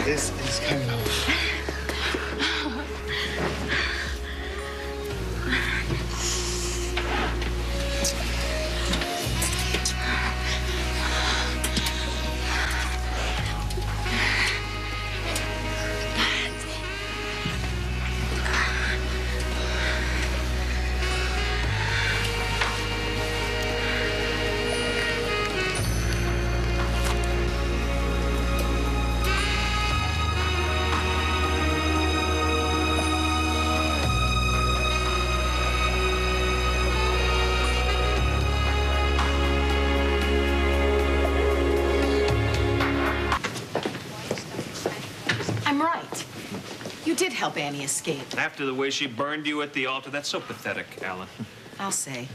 This is Carlo. I'm right. You did help Annie escape. After the way she burned you at the altar, that's so pathetic, Alan. I'll say.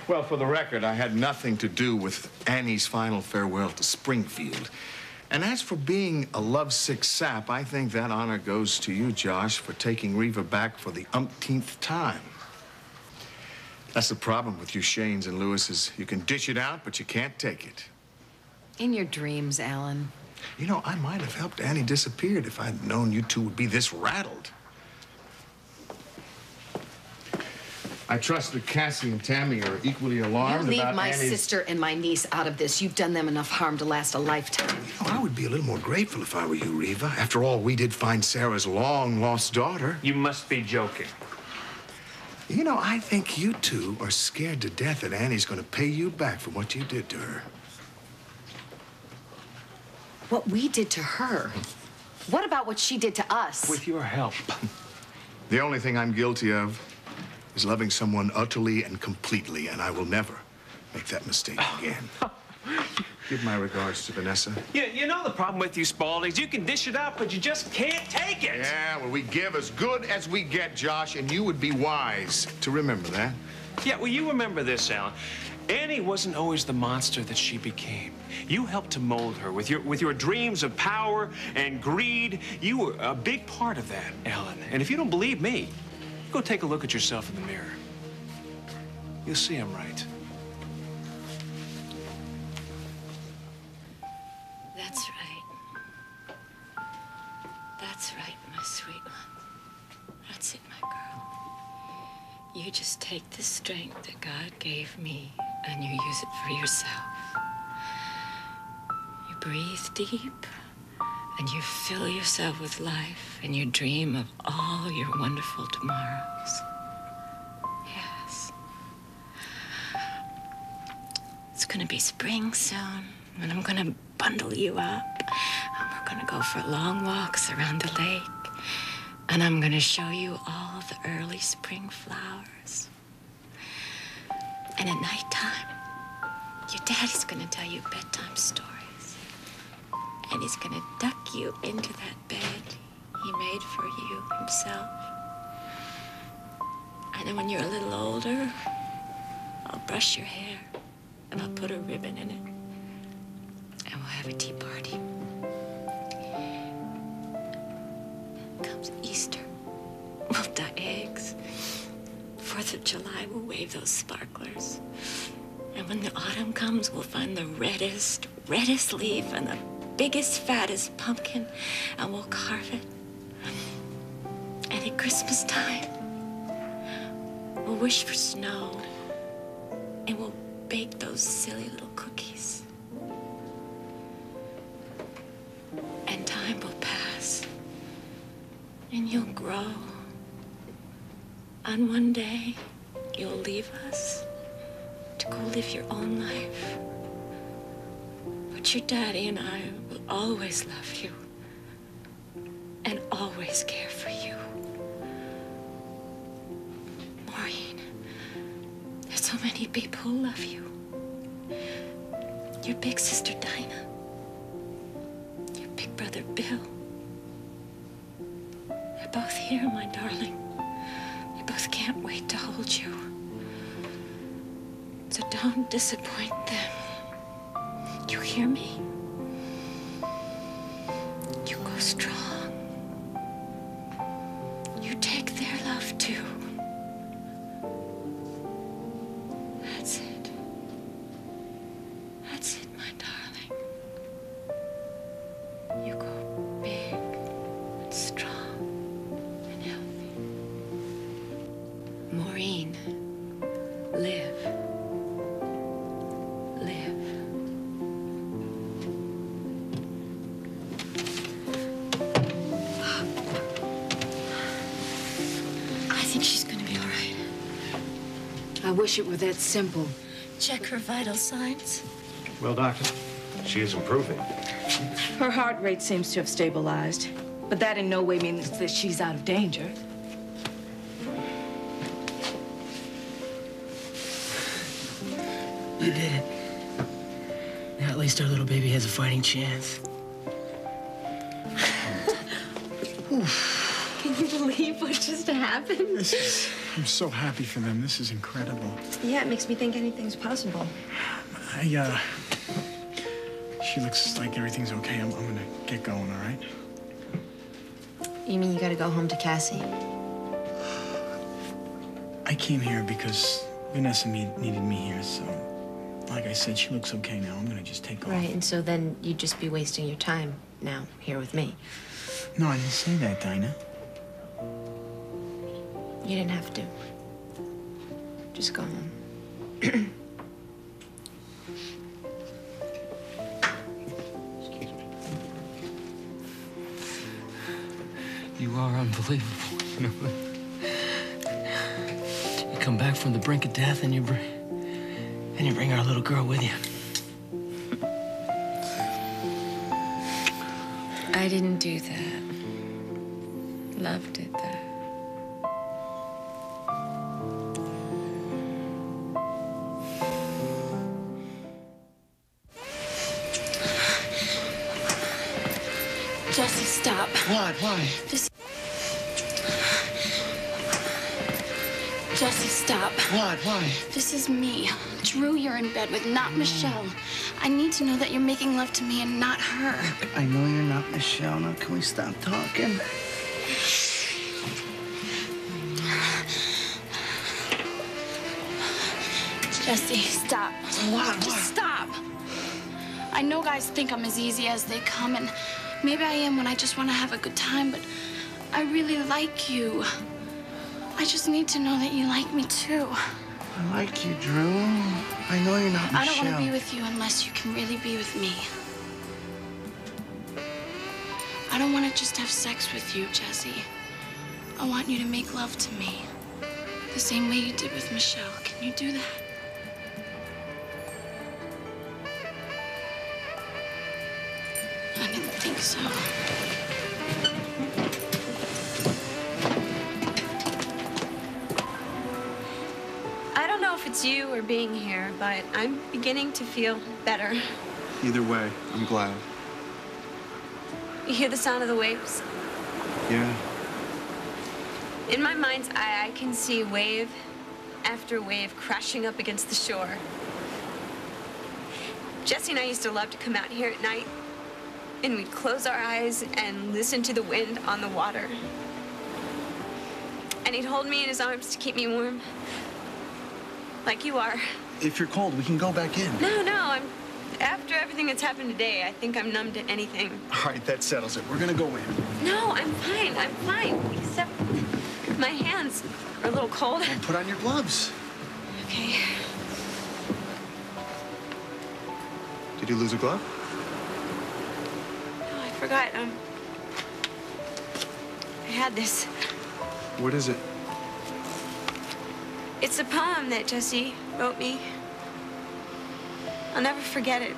Well, for the record, I had nothing to do with Annie's final farewell to Springfield. And as for being a lovesick sap, I think that honor goes to you, Josh, for taking Reva back for the umpteenth time. That's the problem with you Shanes and Lewises. You can dish it out, but you can't take it. In your dreams, Alan. You know, I might have helped Annie disappear if I'd known you two would be this rattled. I trust that Cassie and Tammy are equally alarmed You leave about my Annie's... sister and my niece out of this. You've done them enough harm to last a lifetime. You know, I would be a little more grateful if I were you, Reva. After all, we did find Sarah's long-lost daughter. You must be joking. You know, I think you two are scared to death that Annie's going to pay you back for what you did to her. What we did to her. What about what she did to us? With your help. The only thing I'm guilty of is loving someone utterly and completely, and I will never make that mistake again. Give my regards to Vanessa. You know the problem with you Spauldings. You can dish it out, but you just can't take it. Yeah, well, we give as good as we get, Josh, and you would be wise to remember that. Yeah, well, you remember this, Alan. Annie wasn't always the monster that she became. You helped to mold her with your dreams of power and greed. You were a big part of that, Alan. And if you don't believe me, go take a look at yourself in the mirror. You'll see I'm right. That's right. That's right, my sweet one. That's it, my girl. You just take the strength that God gave me and you use it for yourself. You breathe deep and you fill yourself with life and you dream of all your wonderful tomorrows. Yes. It's gonna be spring soon, and I'm gonna bundle you up, and we're gonna go for long walks around the lake, and I'm gonna show you all the early spring flowers. And at nighttime, your daddy's gonna tell you bedtime stories. And he's gonna duck you into that bed he made for you himself. And then when you're a little older, I'll brush your hair and I'll put a ribbon in it. And we'll have a tea party. Comes Easter, we'll dye eggs. 4th of July, we'll wave those sparklers. And when the autumn comes, we'll find the reddest leaf and the biggest, fattest pumpkin, and we'll carve it. And at Christmas time, we'll wish for snow, and we'll bake those silly little cookies. And time will pass, and you'll grow. And one day, you'll leave us to go live your own life. But your daddy and I will always love you and always care for you. Maureen, there's so many people who love you. Your big sister Dinah, your big brother Bill. They're both here, my darling. They both can't wait to hold you. So don't disappoint them. You hear me? You go strong. You take their love too. That's it. That's it, my darling. You go big. Live. Live. I think she's gonna be all right. I wish it were that simple. Check her vital signs. Well, Doctor, she is improving. Her heart rate seems to have stabilized, but that in no way means that she's out of danger. You did it. Now at least our little baby has a fighting chance. Can you believe what just happened? I'm so happy for them. This is incredible. Yeah, it makes me think anything's possible. She looks like everything's okay. I'm gonna get going, all right? You mean you gotta go home to Cassie? I came here because Vanessa needed me here, so like I said, she looks okay now. I'm gonna just take off. Right, and so then you'd just be wasting your time now here with me. No, I didn't say that, Dinah. You didn't have to. Just go home. You are unbelievable. You know? You come back from the brink of death and you bring our little girl with you. I didn't do that. Love did that. Jesse, stop. What? Why? Jesse, stop. What? Why? This is me. Drew, you're in bed with, not Michelle. I need to know that you're making love to me and not her. I know you're not Michelle. Now, can we stop talking? Jesse, stop. What? Just stop. I know guys think I'm as easy as they come, and maybe I am when I just want to have a good time, but I really like you. I just need to know that you like me too. I like you, Drew. I know you're not Michelle. I don't want to be with you unless you can really be with me. I don't want to just have sex with you, Jesse. I want you to make love to me. The same way you did with Michelle. Can you do that? I didn't think so. I don't know if it's you or being here, but I'm beginning to feel better. Either way, I'm glad. You hear the sound of the waves? Yeah. In my mind's eye, I can see wave after wave crashing up against the shore. Jesse and I used to love to come out here at night, and we'd close our eyes and listen to the wind on the water. And he'd hold me in his arms to keep me warm. Like you are. If you're cold, we can go back in. No, after everything that's happened today, I think I'm numb to anything. All right, that settles it. We're gonna go in. No, I'm fine. Except my hands are a little cold. Well, put on your gloves. Okay. Did you lose a glove? No, I forgot. I had this. What is it? It's a poem that Jesse wrote me. I'll never forget it.